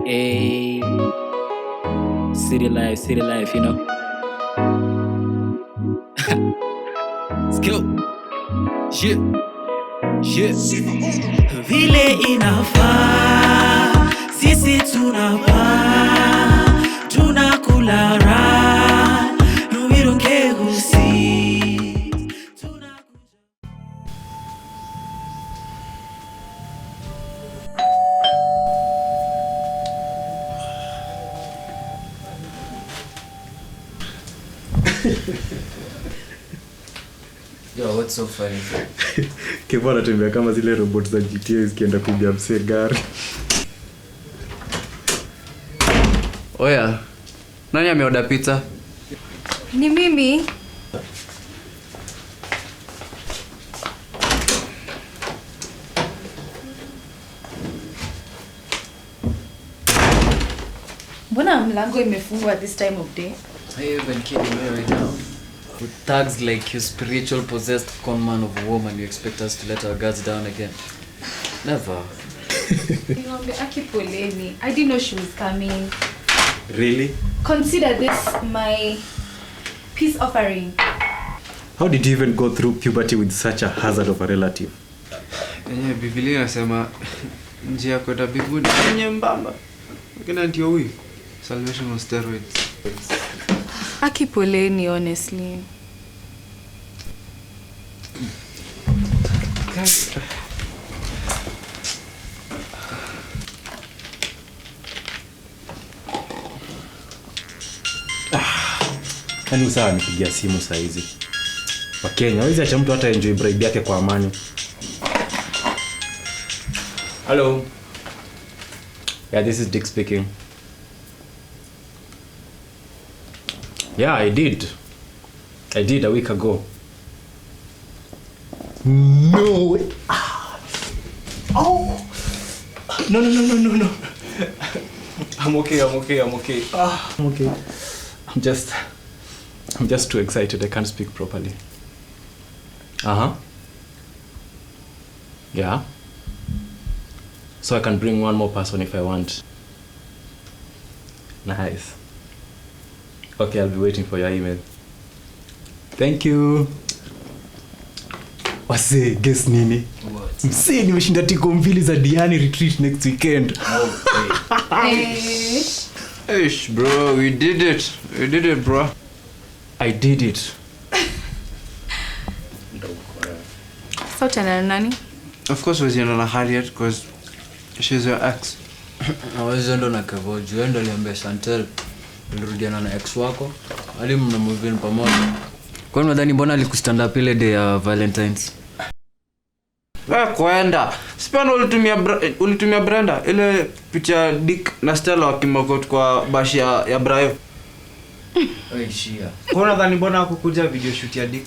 Hey, city life, you know. Let's go. Yeah. Vile inafaa, sisi tunapaa, tunakula raha, no we don't care who sees. Yo, what's so funny? Kevo anatembea kama zile robot za GTA zikienda kuibia msee gari. Oya, nani ameorder pizza? Ni mimi. Mbona mlango imefungwa this time of day? Are you even kidding me right now? With thugs like you, spiritual possessed con man of a woman, you expect us to let our guards down again? Never. Niombe akipoleni. I didn't know she was coming. Really? Consider this my peace offering. How did you even go through puberty with such a hazard of a relative? Yenye Biblia inasema njia ya kwenda mbinguni ni nyembamba. Lakini ndio huyu. Salvation on steroids. Akipoleni, honestly. Yaani usawa nipigia simu saa hizi. Wakenya, hawezi acha mtu hata enjoy bribe yake kwa amani. Hello. Yeah, this is Dick speaking. Yeah, I did a week ago. No way. Oh. No. I'm okay. I'm okay. I'm just too excited. I can't speak properly. Yeah. So I can bring one more person if I want. Nice. Okay, I'll be waiting for your email. Thank you. Wase, guess nini? What? Msee, nimeshinda tiko mbili za Diani retreat next weekend. Eish, bro, we did it, bro. I did it. Sauti na nani? Of course was na Harriet because she's your ex. Awezi ndo na Kevo, juu ndo aliambia Chantel ulirudiana na ex wako hadi mna move in pamoja. Kwa nini nadhani mbona alikustand up ile day ya Valentine's? Kwenda. Sipana ulitumia Brenda ile picha Dick na Stella wakimokot kwa bashi ya Brayo. Oi shia. Kwa nini nadhani mbona hakukuja video shoot ya Dick?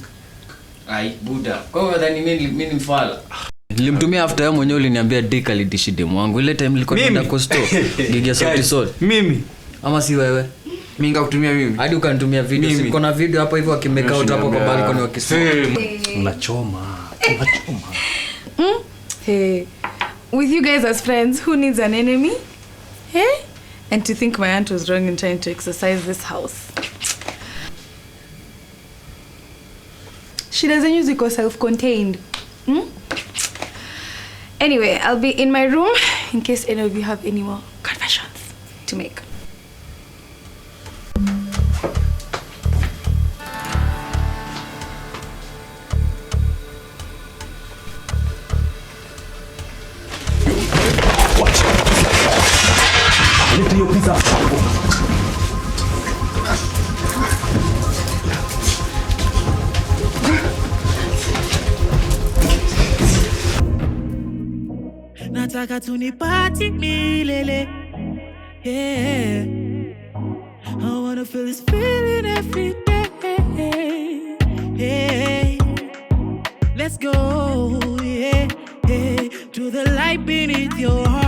Ai buda. Kwa nini nadhani mimi ni mfala? Nilimtumia after yeye mwenyewe uliniambia Dick alidishi demu wangu. Ile time nilikuwa naenda Costo. Gigi ya Sauti Sol. Mimi. Ama si wewe? Mimi ngakutumia mimi. Hadi ukanitumia video. Siko na video hapo hivyo akimeka out hapo kwa balcony wakisema. Unachoma. Hey, with you guys as friends, who needs an enemy? Hey? And to think my aunt was wrong in trying to exercise this house. She doesn't use it self-contained. Anyway, I'll be in my room in case any of you have any more confessions to make. Lift your pizza. Nataka tunipati milele. Yeah. I wanna feel this feeling every day. Yeah. Let's go. Yeah. To the light beneath your heart.